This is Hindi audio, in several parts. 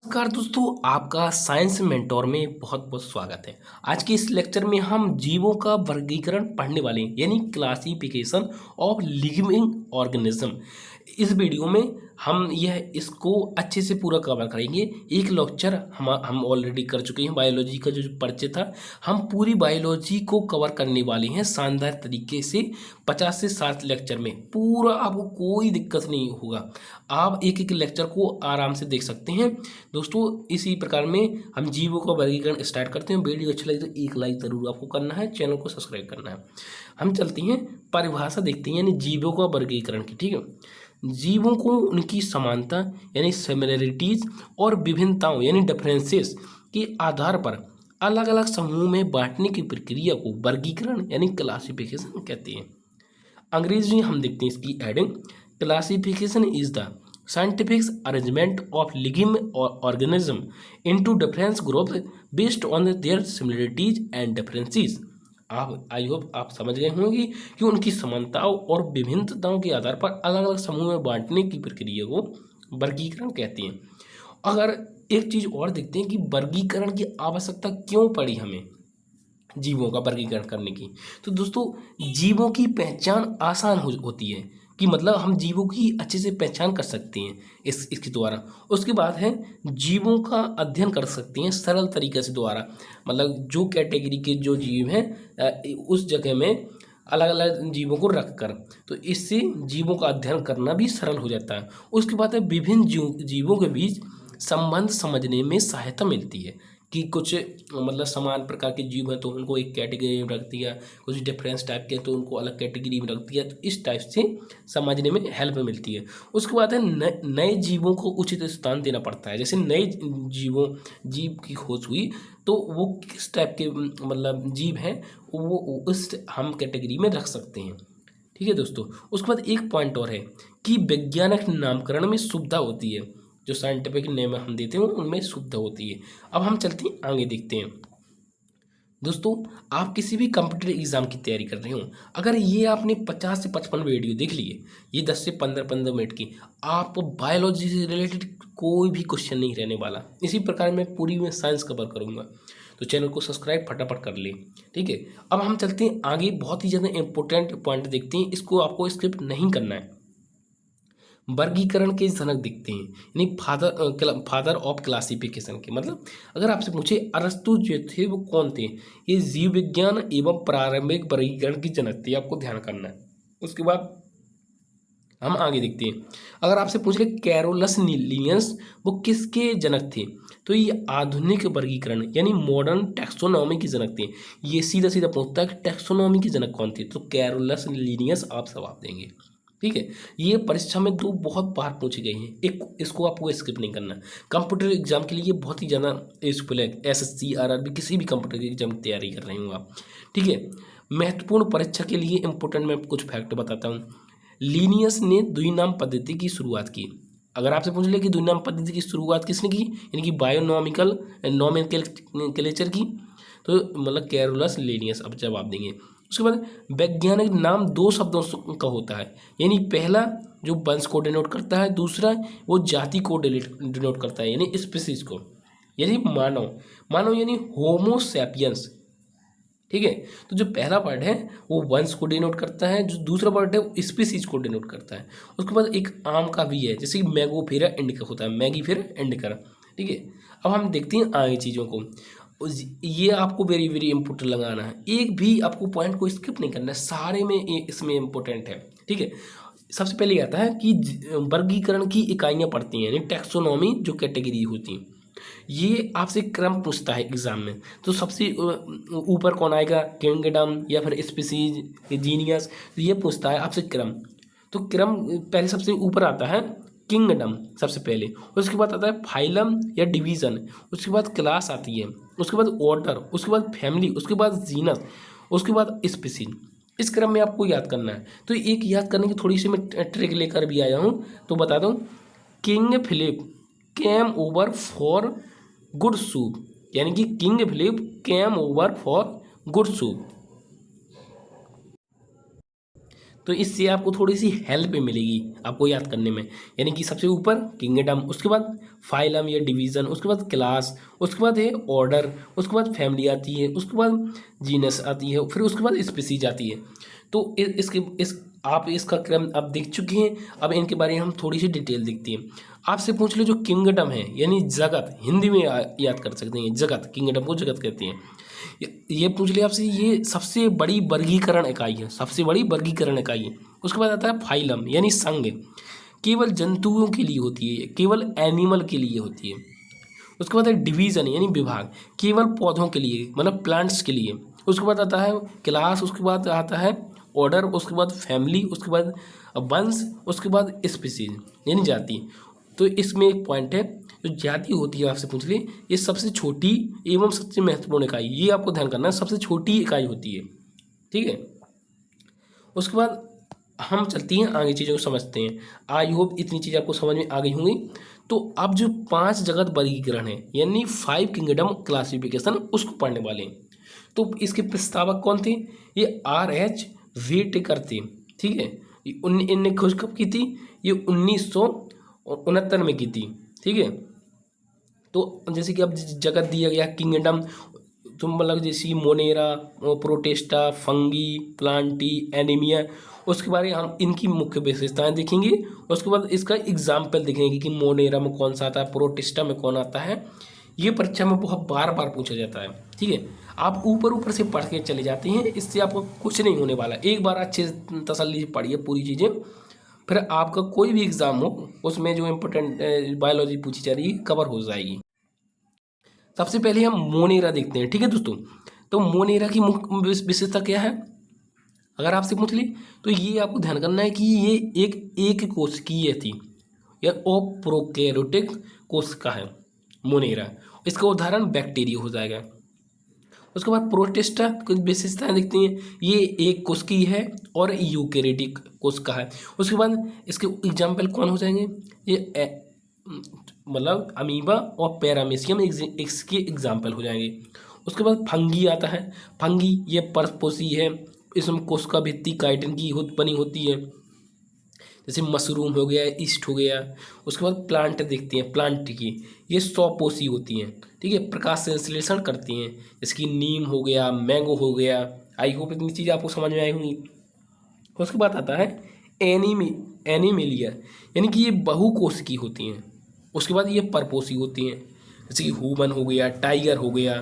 नमस्कार दोस्तों, आपका साइंस मेंटोर में बहुत बहुत स्वागत है। आज के इस लेक्चर में हम जीवों का वर्गीकरण पढ़ने वाले हैं, यानी क्लासिफिकेशन ऑफ लिविंग ऑर्गेनिज्म। इस वीडियो में हम इसको अच्छे से पूरा कवर करेंगे। एक लेक्चर हम ऑलरेडी कर चुके हैं, बायोलॉजी का जो परिचय था। हम पूरी बायोलॉजी को कवर करने वाले हैं शानदार तरीके से। 50 से 60 लेक्चर में पूरा आपको कोई दिक्कत नहीं होगा। आप एक एक लेक्चर को आराम से देख सकते हैं। दोस्तों, इसी प्रकार में हम जीवों का वर्गीकरण स्टार्ट करते हैं। वीडियो अच्छा लगे तो एक लाइक ज़रूर आपको करना है, चैनल को सब्सक्राइब करना है। हम चलते हैं, परिभाषा देखते हैं, यानी जीवों का वर्गीकरण की। ठीक है, जीवों को उनकी समानता यानी सिमिलरिटीज और विभिन्नताओं यानी डिफरेंसेस के आधार पर अलग अलग समूह में बांटने की प्रक्रिया को वर्गीकरण यानी क्लासिफिकेशन कहते हैं। अंग्रेजी में हम देखते हैं इसकी heading, classification is the scientific arrangement of living organism into different groups based on their similarities and differences। आप आई होप आप समझ गए होंगे कि उनकी समानताओं और विभिन्नताओं के आधार पर अलग अलग समूह में बांटने की प्रक्रिया को वर्गीकरण कहते हैं। अगर एक चीज़ और देखते हैं कि वर्गीकरण की आवश्यकता क्यों पड़ी हमें जीवों का वर्गीकरण करने की। तो दोस्तों, जीवों की पहचान आसान होती है कि मतलब हम जीवों की अच्छे से पहचान कर सकते हैं इसके द्वारा। उसके बाद है, जीवों का अध्ययन कर सकते हैं सरल तरीके से द्वारा। मतलब जो कैटेगरी के जो जीव हैं उस जगह में अलग अलग जीवों को रख कर, तो इससे जीवों का अध्ययन करना भी सरल हो जाता है। उसके बाद है, विभिन्न जीवों के बीच संबंध समझने में सहायता मिलती है कि कुछ मतलब समान प्रकार के जीव हैं तो उनको एक कैटेगरी में रख दिया, कुछ डिफरेंस टाइप के तो उनको अलग कैटेगरी में रख दिया। तो इस टाइप से समझने में हेल्प मिलती है। उसके बाद है, नए जीवों को उचित स्थान देना पड़ता है। जैसे नए जीव की खोज हुई तो वो किस टाइप के मतलब जीव हैं वो उस हम कैटेगरी में रख सकते हैं। ठीक है दोस्तों, उसके बाद एक पॉइंट और है कि वैज्ञानिक नामकरण में सुविधा होती है। जो साइंटिफिक नेम हम देते हैं उनमें सुविधा होती है। अब हम चलते हैं आगे, देखते हैं। दोस्तों, आप किसी भी कंप्यूटर एग्जाम की तैयारी कर रहे हो, अगर ये आपने 50 से 55 वीडियो देख लिए, ये 10 से 15 मिनट की, आप बायोलॉजी से रिलेटेड कोई भी क्वेश्चन नहीं रहने वाला। इसी प्रकार मैं पूरी में साइंस कवर करूँगा, तो चैनल को सब्सक्राइब फटाफट कर ले। ठीक है, अब हम चलते हैं आगे। बहुत ही ज़्यादा इंपॉर्टेंट पॉइंट देखते हैं, इसको आपको स्किप नहीं करना है। वर्गीकरण के जनक दिखते हैं, यानी फादर ऑफ क्लासिफिकेशन के। मतलब अगर आपसे पूछे अरस्तु जो थे वो कौन थे, ये जीव विज्ञान एवं प्रारंभिक वर्गीकरण के जनक थे, आपको ध्यान करना है। उसके बाद हम आगे देखते हैं। अगर आपसे पूछ ले कैरोलस लिनियस वो किसके जनक थे, तो ये आधुनिक वर्गीकरण यानी मॉडर्न टैक्सोनॉमी के जनक थे। ये सीधा सीधा पूछता है कि टैक्सोनॉमी के जनक कौन थे, तो कैरोलस लिनियस आप जवाब देंगे। ठीक है, ये परीक्षा में दो बहुत बार पूछे गए हैं, एक इसको आपको स्किप नहीं करना। कंप्यूटर एग्जाम के लिए बहुत ही ज़्यादा यूजफुल है। एसएससी आरआरबी किसी भी कंप्यूटर एग्जाम की तैयारी कर रहे हो आप। ठीक है, महत्वपूर्ण परीक्षा के लिए इंपॉर्टेंट मैं कुछ फैक्ट बताता हूँ। लीनियस ने द्विनाम पद्धति की शुरुआत की। अगर आपसे पूछ ले कि द्विनाम पद्धति की शुरुआत किसने की, यानी कि बायोनॉमिकल नॉमेनक्लेचर की, तो मतलब कैरोलस लीनियस आप जवाब देंगे। उसके बाद वैज्ञानिक नाम दो शब्दों का होता है, यानी पहला जो वंश को डिनोट करता है, दूसरा वो जाति को डिनोट करता है यानी स्पीसीज को। यानी मानव, मानव यानी होमोसैपियंस। ठीक है, तो जो पहला वर्ड है वो वंश को डिनोट करता है, जो दूसरा वर्ड है वो स्पीसीज को डिनोट करता है। उसके बाद एक आम का भी है, जैसे कि मैगोफेरा इंडिका होता है, मैगीफेरा इंडिका। ठीक है, अब हम देखते हैं आगे चीज़ों को। ये आपको वेरी वेरी इंपॉर्टेंट लगाना है, एक भी आपको पॉइंट को स्किप नहीं करना है, सारे में इसमें इंपॉर्टेंट है। ठीक है, सबसे पहले आता है कि वर्गीकरण की इकाइयाँ पढ़ती हैं, यानी टैक्सोनॉमी जो कैटेगरी होती हैं। ये आपसे क्रम पूछता है एग्जाम में, तो सबसे ऊपर कौन आएगा, किंगडम या फिर स्पीसीज, जीनियस, तो ये पूछता है आपसे क्रम। तो क्रम पहले सबसे ऊपर आता है किंगडम सबसे पहले, उसके बाद आता है फाइलम या डिवीज़न, उसके बाद क्लास आती है, उसके बाद ऑर्डर, उसके बाद फैमिली, उसके बाद जीनस, उसके बाद स्पीसीज। इस क्रम में आपको याद करना है। तो एक याद करने की थोड़ी सी मैं ट्रिक लेकर भी आया हूँ, तो बता दूँ। King Philip came over for good soup, यानी कि king Philip came over for good soup. तो इससे आपको थोड़ी सी हेल्प मिलेगी आपको याद करने में। यानी कि सबसे ऊपर किंगडम, उसके बाद फाइलम या डिवीज़न, उसके बाद क्लास, उसके बाद है ऑर्डर, उसके बाद फैमिली आती है, उसके बाद जीनस आती है, फिर उसके बाद स्पीसीज आती है। तो इसके इस आप इसका क्रम अब देख चुके हैं। अब इनके बारे में हम थोड़ी सी डिटेल देखते हैं। आपसे पूछ लो जो किंगडम है यानी जगत, हिंदी में याद कर सकते हैं जगत, किंगडम को जगत कहते हैं। ये पूछ लिया आपसे, ये सबसे बड़ी वर्गीकरण इकाई है, सबसे बड़ी वर्गीकरण इकाई है। उसके बाद आता है फाइलम यानी संघ, केवल जंतुओं के लिए होती है, केवल एनिमल के लिए होती है। उसके बाद है डिवीज़न यानी विभाग, केवल पौधों के लिए मतलब प्लांट्स के लिए। उसके बाद आता है क्लास, उसके बाद आता है ऑर्डर, उसके बाद फैमिली, उसके बाद वंश, उसके बाद स्पीसीज यानी जाति। तो इसमें एक पॉइंट है, जो जाति होती है आपसे पूछ ली, ये सबसे छोटी एवं सबसे महत्वपूर्ण इकाई, ये आपको ध्यान करना है, सबसे छोटी इकाई होती है। ठीक है। उसके बाद हम चलती हैं आगे चीज़ों को समझते हैं। आई होप इतनी चीज़ आपको समझ में आ गई होंगी। तो अब जो 5 जगत वर्गीकरण है यानी 5 किंगडम क्लासिफिकेशन, उसको पढ़ने वाले हैं। तो इसके प्रस्तावक कौन थे? ये R.H. व्हिटेकर थे। ठीक है। इनने खोज कब की थी? ये 1969 में की थी। ठीक है। तो जैसे कि अब जगत दिया गया किंगडम, तो मतलब जैसे कि Monera, Protista, fungi, Plantae, anaemia, उसके बारे में हम इनकी मुख्य विशेषताएं देखेंगे। उसके बाद इसका एग्जाम्पल देखेंगे कि मोनेरा में कौन सा आता है, प्रोटेस्टा में कौन आता है। ये परीक्षा में बहुत बार बार पूछा जाता है। ठीक है। आप ऊपर ऊपर से पढ़ के चले जाते हैं, इससे आपको कुछ नहीं होने वाला। एक बार अच्छे तसल्ली से पढ़िए पूरी चीज़ें, फिर आपका कोई भी एग्ज़ाम हो उसमें जो इम्पोर्टेंट बायोलॉजी पूछी जा रही है कवर हो जाएगी। सबसे पहले हम मोनेरा देखते हैं। ठीक है दोस्तों। तो मोनेरा की मुख्य विशेषता क्या है अगर आपसे पूछ ली, तो ये आपको ध्यान करना है कि ये एक कोशिकीय थी या प्रोकैरियोटिक कोशिका है मोनेरा। इसका उदाहरण बैक्टीरिया हो जाएगा। उसके बाद प्रोटिस्टा कुछ विशेषताएं दिखती हैं, ये एक कोशिकीय है और यूकेरियोटिक कोशिका है। उसके बाद इसके एग्जाम्पल कौन हो जाएंगे? ये मतलब अमीबा और पैरामीशियम इसके एग्जाम्पल हो जाएंगे। उसके बाद फंगी आता है। फंगी ये परपोसी है, इसमें कोशिका भित्ति काइटिन की बनी होती है, जैसे मशरूम हो गया, ईस्ट हो गया। उसके बाद प्लांट देखते हैं, प्लांट की ये 100 होती हैं। ठीक है। प्रकाश संश्लेषण करती हैं, जैसे कि नीम हो गया, मैंगो हो गया। आई होप इतनी चीज़ आपको समझ में आई होंगी। उसके बाद आता है एनिमेलिया, यानी कि ये बहुकोशिकी होती हैं। उसके बाद ये परपोसी होती हैं, जैसे कि ह्यूमन हो गया, टाइगर हो गया।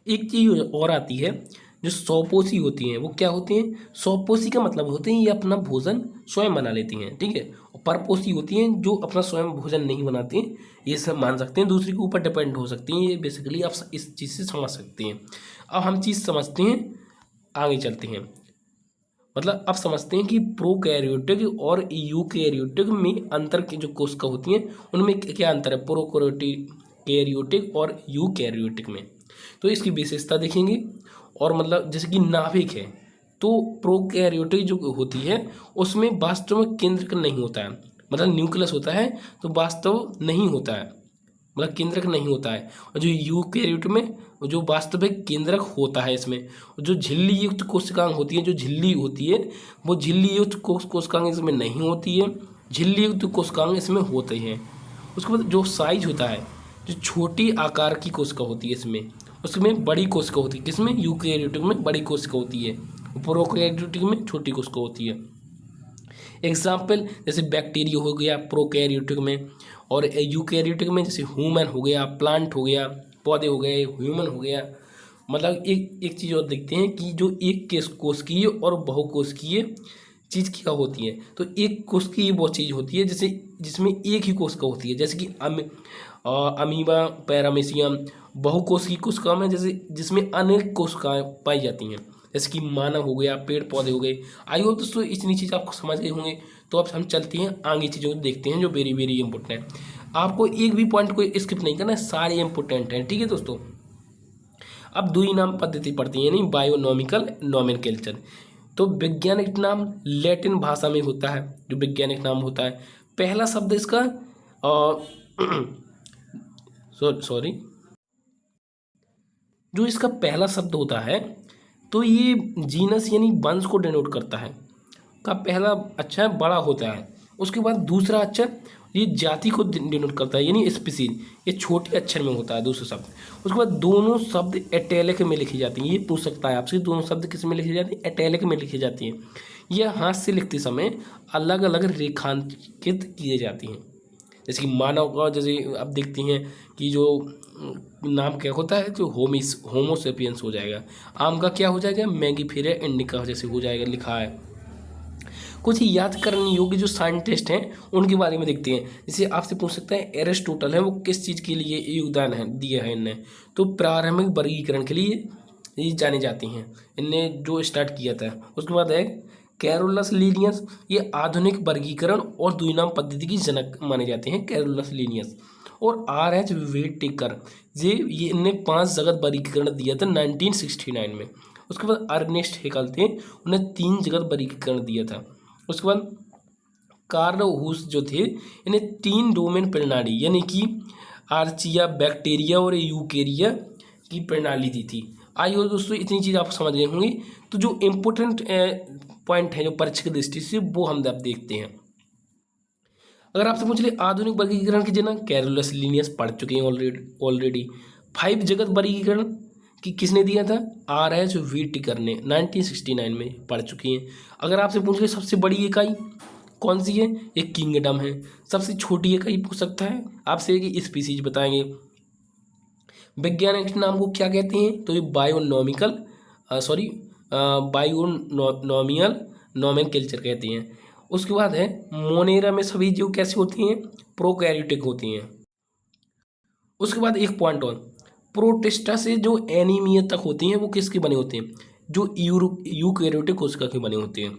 एक चीज़ और आती है जो सौपोसी होती हैं। वो क्या होती हैं? सौपोसी का मतलब होते हैं ये अपना भोजन स्वयं बना लेती हैं। ठीक है। और परपोसी होती हैं जो अपना स्वयं भोजन नहीं बनाती हैं, ये सब मान सकते हैं, दूसरे के ऊपर डिपेंड हो सकती हैं। ये बेसिकली आप इस चीज़ से समझ सकते हैं। अब हम चीज़ समझते हैं, आगे चलते हैं। मतलब अब समझते हैं कि प्रोकैरियोटिक और यूकैरियोटिक में अंतर की जो कोशिका होती हैं उनमें क्या अंतर है प्रोकैरियोटिक और यूकैरियोटिक में। तो इसकी विशेषता देखेंगे। और मतलब जैसे कि नाभिक है, तो प्रोकैरियोटिक जो होती है उसमें वास्तव में केंद्रक नहीं होता है, मतलब न्यूक्लियस होता है तो वास्तव नहीं होता है, मतलब केंद्रक नहीं होता है। और जो यूकैरियोट में जो वास्तविक केंद्रक होता है, इसमें जो झिल्ली युक्त कोशिकाएं होती हैं, जो झिल्ली होती है वो झिल्ली युक्त कोशिकाएं इसमें नहीं होती है, झिल्ली युक्त कोशिकाएं इसमें होती हैं। उसके बाद जो साइज होता है, जो छोटी आकार की कोशिका होती है इसमें, उसमें बड़ी कोशिका होती है। किसमें? यूकैरियोटिक में बड़ी कोशिका होती है, प्रोकैरियोटिक में छोटी कोशिका होती है। एग्जाम्पल जैसे बैक्टीरिया हो गया प्रोकैरियोटिक में, और यूकैरियोटिक में जैसे ह्यूमन हो गया, प्लांट हो गया, पौधे हो गए, ह्यूमन हो गया। मतलब एक एक चीज़ और देखते हैं कि जो एक कोशिकीय और बहुकोशिकीय चीज़ क्या होती है। तो एक कोशिकीय वो चीज़ होती है जैसे जिसमें एक ही कोशिका होती है, जैसे कि अमीबा, पैरामीशियम। बहुकोशिकीय कोशिका में जैसे जिसमें अनेक कोशिकाएं पाई जाती हैं, जैसे कि मानव हो गया, पेड़ पौधे हो गए। आई होप दोस्तों इतनी चीज़ आपको समझ गए होंगे। तो अब हम चलते हैं आगे चीज़ों को देखते हैं जो वेरी वेरी इंपॉर्टेंट है। आपको एक भी पॉइंट को स्किप नहीं करना है, सारे इंपॉर्टेंट हैं। ठीक है दोस्तों। अब दुई नाम पद्धति पढ़ती है, यानी बायोनॉमिकल नॉमेनक्लेचर। तो वैज्ञानिक नाम लैटिन भाषा में होता है, जो वैज्ञानिक नाम होता है। पहला शब्द इसका सॉरी, जो इसका पहला शब्द होता है तो ये जीनस यानी वंश को डिनोट करता है। का पहला अक्षर बड़ा होता है, उसके बाद दूसरा अक्षर ये जाति को डिनोट करता है यानी स्पीसीज, ये छोटे अक्षर में होता है दूसरा शब्द। उसके बाद दोनों शब्द इटैलिक में लिखी जाती हैं। ये पूछ सकता है आपसे, दोनों शब्द किस में लिखी जाती हैं? इटैलिक में लिखी जाती हैं। यह हाथ से लिखते समय अलग अलग रेखांकित किए जाती हैं। जैसे कि मानव का, जैसे आप देखते हैं कि जो नाम क्या होता है, जो होमोसेपियंस हो जाएगा। आम का क्या हो जाएगा? मैंगीफेरा इंडिका जैसे हो जाएगा, लिखा है। कुछ याद करने योग्य जो साइंटिस्ट हैं उनके बारे में देखते हैं। जैसे आपसे पूछ सकता है एरिस्टोटल है, वो किस चीज़ के लिए योगदान है दिया है इनने? तो प्रारंभिक वर्गीकरण के लिए ये जाने जाती हैं, इनने जो स्टार्ट किया था। उसके बाद है कैरोलस लीनियस, ये आधुनिक वर्गीकरण और द्विनाम पद्धति की जनक माने जाते हैं, कैरोलस लीनियस। और R.H. व्हिटेकर, ये इनने 5 जगत वर्गीकरण दिया था 1969 में। उसके बाद अर्नेस्ट हेकल थे, उन्हें 3 जगत वर्गीकरण दिया था। उसके बाद कार्ल हुस जो थे, इन्हें 3 डोमेन प्रणाली यानी कि आर्चिया, बैक्टीरिया और यूकेरिया की प्रणाली दी थी। आइए दोस्तों, इतनी चीज़ आप समझ गए होंगे। तो जो इम्पोर्टेंट पॉइंट है जो परीक्षा की दृष्टि से, वो हम अब देखते हैं। अगर आपसे पूछ ले आधुनिक वर्गीकरण के जनक, कैरोलस लीनियस पढ़ चुके हैं ऑलरेडी। 5 जगत वर्गीकरण कि किसने दिया था? R.H. व्हिटेकर ने 1969 में पढ़ चुकी हैं। अगर आपसे पूछ ले सबसे बड़ी इकाई कौन सी है? एक किंगडम है। सबसे छोटी इकाई पूछ सकता है आपसे कि स्पीसीज बताएंगे। वैज्ञानिक नाम को क्या कहते हैं? तो ये बायोनोमियल नोमेनक्लेचर कहते हैं। उसके बाद है मोनेरा में सभी जीव कैसे होती हैं? प्रोकैरियोटिक होती हैं। उसके बाद एक पॉइंट और, प्रोटिस्टा से जो एनीमिया तक होती हैं वो किसके बने होते हैं? जो यूकैरियोटिक कोशिका के बने होते हैं।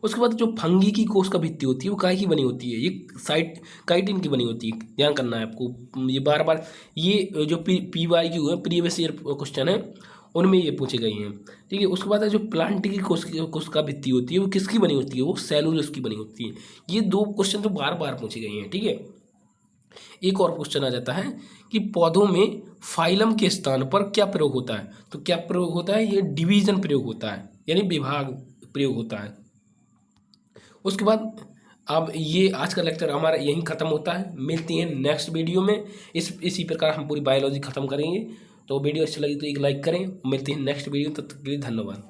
उसके बाद जो फंगी की कोशिका भित्ति होती है वो काहे की बनी होती है? ये काइटिन की बनी होती है। ध्यान करना है आपको, ये बार बार ये जो PYQ है, प्रीवियस ईयर क्वेश्चन है, उनमें ये पूछे गए हैं। ठीक है। उसके बाद जो प्लांट की कोशिका भित्ति होती है वो किसकी बनी होती है? वो सेलुलोज की बनी होती है। ये 2 क्वेश्चन तो बार बार पूछे गए हैं। ठीक है। एक और क्वेश्चन आ जाता है कि पौधों में फाइलम के स्थान पर क्या प्रयोग होता है? तो क्या प्रयोग होता है? ये डिवीजन प्रयोग होता है, यानी विभाग प्रयोग होता है। उसके बाद अब ये आज का लेक्चर हमारा यहीं ख़त्म होता है। मिलते हैं नेक्स्ट वीडियो में। इसी प्रकार हम पूरी बायोलॉजी ख़त्म करेंगे। तो वीडियो अच्छी लगी तो एक लाइक करें। मिलते हैं नेक्स्ट वीडियो, तब तक के लिए धन्यवाद।